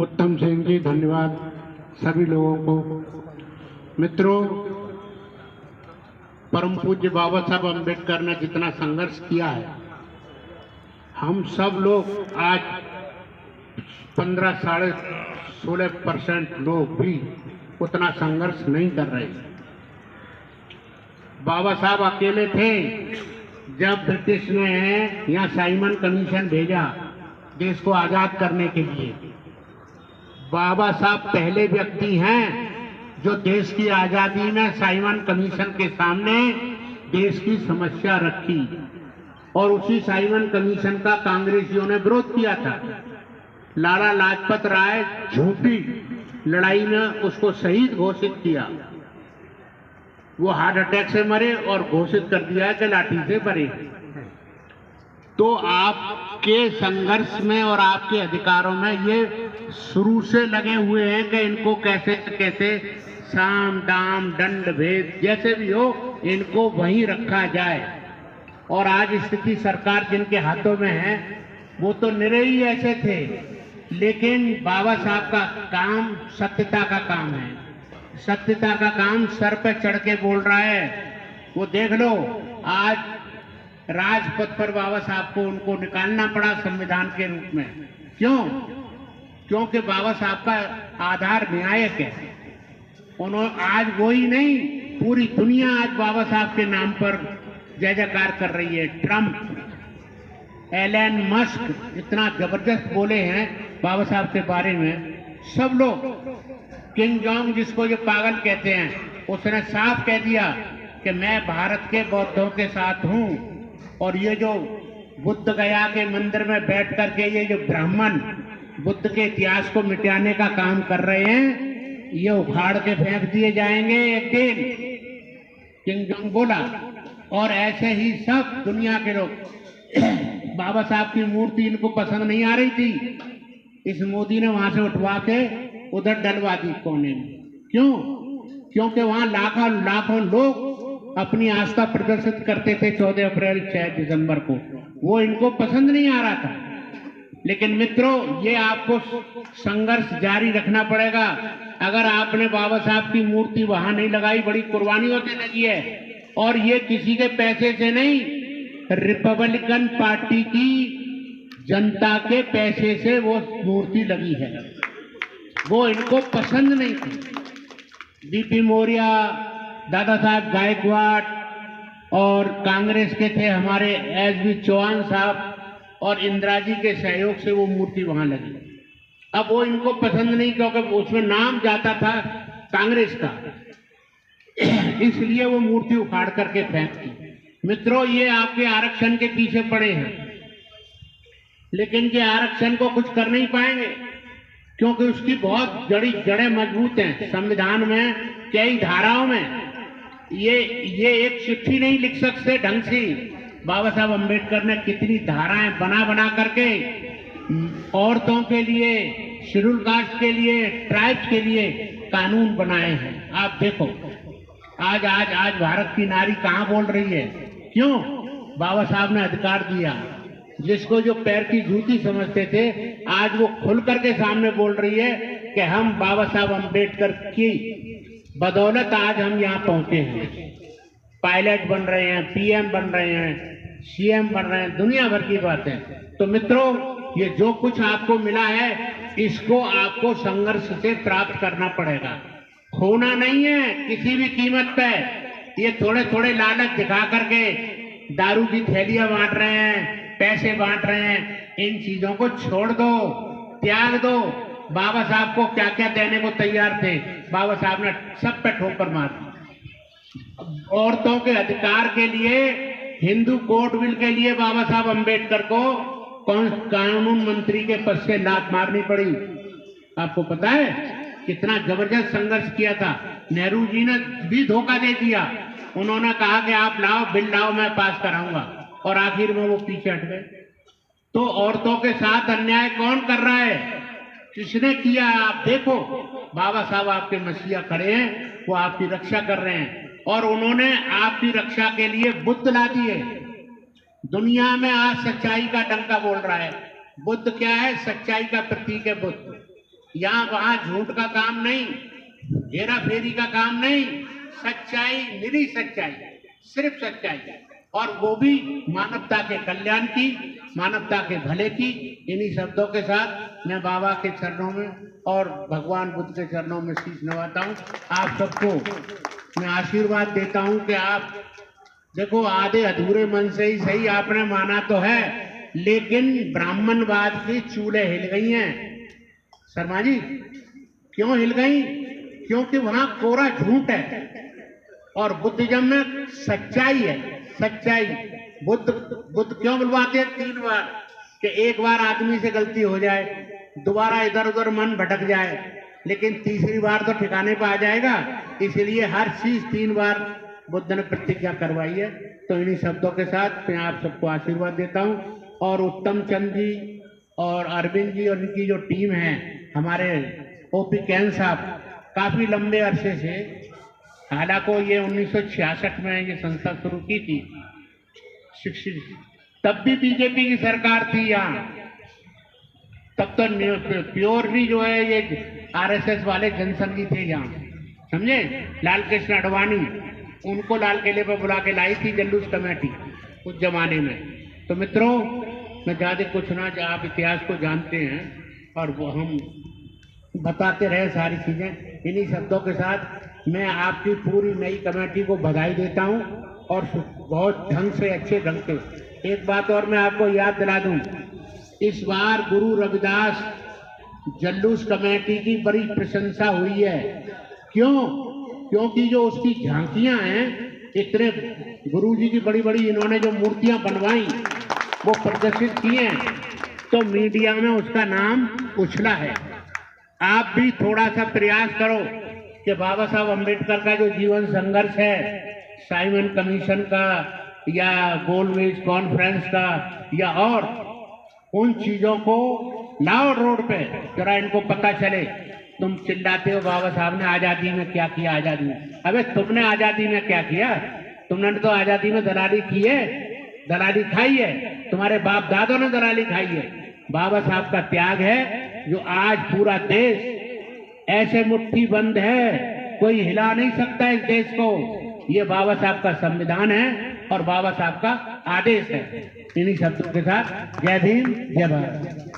उत्तम सिंह जी, धन्यवाद सभी लोगों को। मित्रों, परम पूज्य बाबा साहब अम्बेडकर ने जितना संघर्ष किया है, हम सब लोग आज 15-16% लोग भी उतना संघर्ष नहीं कर रहे। बाबा साहब अकेले थे जब ब्रिटिश ने यहाँ साइमन कमीशन भेजा देश को आजाद करने के लिए। बाबा साहब पहले व्यक्ति हैं जो देश की आजादी में साइमन कमीशन के सामने देश की समस्या रखी, और उसी साइमन कमीशन का कांग्रेसियों ने विरोध किया था। लाला लाजपत राय झूठी लड़ाई में उसको शहीद घोषित किया। वो हार्ट अटैक से मरे और घोषित कर दिया कि लाठी से मरे। तो आपके संघर्ष में और आपके अधिकारों में ये शुरू से लगे हुए हैं कि इनको कैसे कैसे साम दाम दंड भेद जैसे भी हो इनको वहीं रखा जाए। और आज स्थिति सरकार जिनके हाथों में है वो तो निरे ही ऐसे थे, लेकिन बाबा साहब का काम सत्यता का काम है। सत्यता का काम सर पे चढ़ के बोल रहा है। वो देख लो, आज राजपथ पर बाबा साहब को उनको निकालना पड़ा संविधान के रूप में। क्यों? क्योंकि बाबा साहब का आधार न्यायिक है। उन्होंने आज वो ही नहीं, पूरी दुनिया आज बाबा साहब के नाम पर जय जयकार कर रही है। ट्रम्प, एलन मस्क इतना जबरदस्त बोले हैं बाबा साहब के बारे में। सब लोग, किंग जोंग जिसको ये पागल कहते हैं, उसने साफ कह दिया कि मैं भारत के बौद्धों के साथ हूं। और ये जो बुद्ध गया के मंदिर में बैठ करके ये जो ब्राह्मण बुद्ध के इतिहास को मिटाने का काम कर रहे हैं, ये उखाड़ के फेंक दिए जाएंगे एक दिन, किंग जोंग बोला। और ऐसे ही सब दुनिया के लोग, बाबा साहब की मूर्ति इनको पसंद नहीं आ रही थी, इस मोदी ने वहां से उठवा के उधर डलवा दी कोने में। क्यों? क्योंकि वहां लाखों लाखों लोग अपनी आस्था प्रदर्शित करते थे 14 अप्रैल 6 दिसंबर को। वो इनको पसंद नहीं आ रहा था। लेकिन मित्रों, ये आपको संघर्ष जारी रखना पड़ेगा। अगर आपने बाबा साहब की मूर्ति वहां नहीं लगाई, बड़ी कुर्बानी होती लगी है। और ये किसी के पैसे से नहीं, रिपब्लिकन पार्टी की जनता के पैसे से वो मूर्ति लगी है। वो इनको पसंद नहीं थी। बीपी मौर्य, दादा साहब गायकवाड़ और कांग्रेस के थे हमारे एस.बी. चौहान साहब और इंदिरा जी के सहयोग से वो मूर्ति वहां लगी। अब वो इनको पसंद नहीं, क्योंकि उसमें नाम जाता था कांग्रेस का, इसलिए वो मूर्ति उखाड़ करके फेंक दी। मित्रों, ये आपके आरक्षण के पीछे पड़े हैं, लेकिन ये आरक्षण को कुछ कर नहीं पाएंगे, क्योंकि उसकी बहुत जड़ें मजबूत हैं। संविधान में कई धाराओं में ये एक चिट्ठी नहीं लिख सकते ढंग से। बाबा साहब अम्बेडकर ने कितनी धाराएं बना बना करके औरतों के लिए, शेड्यूल कास्ट के लिए, ट्राइब्स के लिए कानून बनाए हैं। आप देखो, आज आज आज भारत की नारी कहाँ बोल रही है? क्यों? बाबा साहब ने अधिकार दिया। जिसको जो पैर की जूती समझते थे, आज वो खुल करके सामने बोल रही है कि हम बाबा साहब अम्बेडकर की बदौलत आज हम यहाँ पहुंचे हैं। पायलट बन रहे हैं, पीएम बन रहे हैं, सीएम बन रहे हैं, दुनिया भर की बातें। तो मित्रों, ये जो कुछ आपको मिला है, इसको आपको संघर्ष से प्राप्त करना पड़ेगा। खोना नहीं है किसी भी कीमत पे। ये थोड़े थोड़े लालच दिखा करके दारू की थैलियां बांट रहे हैं, पैसे बांट रहे हैं, इन चीजों को छोड़ दो, त्याग दो। बाबा साहब को क्या क्या देने को तैयार थे, बाबा साहब ने सब पे ठोकर मार दी। औरतों के अधिकार के लिए, हिंदू कोड बिल के लिए बाबा साहब अम्बेडकर को कानून मंत्री के पद से लात मारनी पड़ी। आपको पता है कितना जबरदस्त संघर्ष किया था। नेहरू जी ने भी धोखा दे दिया। उन्होंने कहा कि आप लाओ, बिल लाओ, मैं पास कराऊंगा, और आखिर में वो पीछे हट गए। तो औरतों के साथ अन्याय कौन कर रहा है? किसने किया? आप देखो, बाबा साहब आपके मसीहा खड़े हैं, वो आपकी रक्षा कर रहे हैं। और उन्होंने आपकी रक्षा के लिए बुद्ध ला दिए। दुनिया में आज सच्चाई का डंका बोल रहा है। बुद्ध क्या है? सच्चाई का प्रतीक है बुद्ध। यहाँ वहां झूठ का काम नहीं, हेरा फेरी का काम नहीं, सच्चाई, निरी सच्चाई, सिर्फ सच्चाई, और वो भी मानवता के कल्याण की, मानवता के भले की। इन्हीं शब्दों के साथ मैं बाबा के चरणों में और भगवान बुद्ध के चरणों में शीश नवाता हूँ। आप सबको मैं आशीर्वाद देता हूँ कि आप देखो, आधे अधूरे मन से ही सही आपने माना तो है, लेकिन ब्राह्मणवाद की चूल्हे हिल गई हैं। शर्मा जी, क्यों हिल गई? क्योंकि वहां कोरा झूठ है और बुद्धिज्म में सच्चाई है। सच्चाई बुद्ध क्यों बुलवाते हैं 3 बार? कि एक बार आदमी से गलती हो जाए, दोबारा इधर उधर मन भटक जाए, लेकिन तीसरी बार तो ठिकाने पर आ जाएगा। इसलिए हर चीज 3 बार बुद्ध ने प्रतिज्ञा करवाई है। तो इन्हीं शब्दों के साथ मैं आप सबको आशीर्वाद देता हूँ। और उत्तम चंद जी और अरविंद जी और इनकी जो टीम है, हमारे ओपी कैन साहब काफी लंबे अरसे से, हालांकि ये 1966 में ये संस्था शुरू की थी, तब भी बीजेपी की सरकार थी यहाँ, तब तो प्योरली जो है ये आरएसएस वाले जनसंघी थे यहाँ, समझे। लाल कृष्ण आडवाणी उनको लाल किले पर बुला के लाई थी जल्लूस कमेटी उस जमाने में। तो मित्रों, मैं ज्यादा कुछ ना, आप इतिहास को जानते हैं और वो हम बताते रहे सारी चीजें। इन्हीं शब्दों के साथ मैं आपकी पूरी नई कमेटी को बधाई देता हूं और बहुत ढंग से, अच्छे ढंग से। एक बात और मैं आपको याद दिला दूं, इस बार गुरु रविदास जल्लूस कमेटी की बड़ी प्रशंसा हुई है। क्यों? क्योंकि जो उसकी झांकियां हैं, इतने गुरुजी की बड़ी बड़ी इन्होंने जो मूर्तियां बनवाई, वो प्रदर्शित की हैं, तो मीडिया में उसका नाम उछला है। आप भी थोड़ा सा प्रयास करो कि बाबा साहब अम्बेडकर का जो जीवन संघर्ष है, साइमन कमीशन का या गोलमेज कॉन्फ्रेंस का या और उन चीजों को लाओ रोड पे, जरा इनको पता चले। तुम चिल्लाते हो बाबा साहब ने आजादी में क्या किया, आजादी में। अबे तुमने आजादी में क्या किया? तुमने तो आजादी में दलाली की है, दलाली खाई है, तुम्हारे बाप दादों ने दलाली खाई है। बाबा साहब का त्याग है जो आज पूरा देश ऐसे मुट्ठी बंद है, कोई हिला नहीं सकता इस देश को। ये बाबा साहब का संविधान है और बाबा साहब का आदेश है। इन्हीं शब्दों के साथ जय भीम, जय भारत।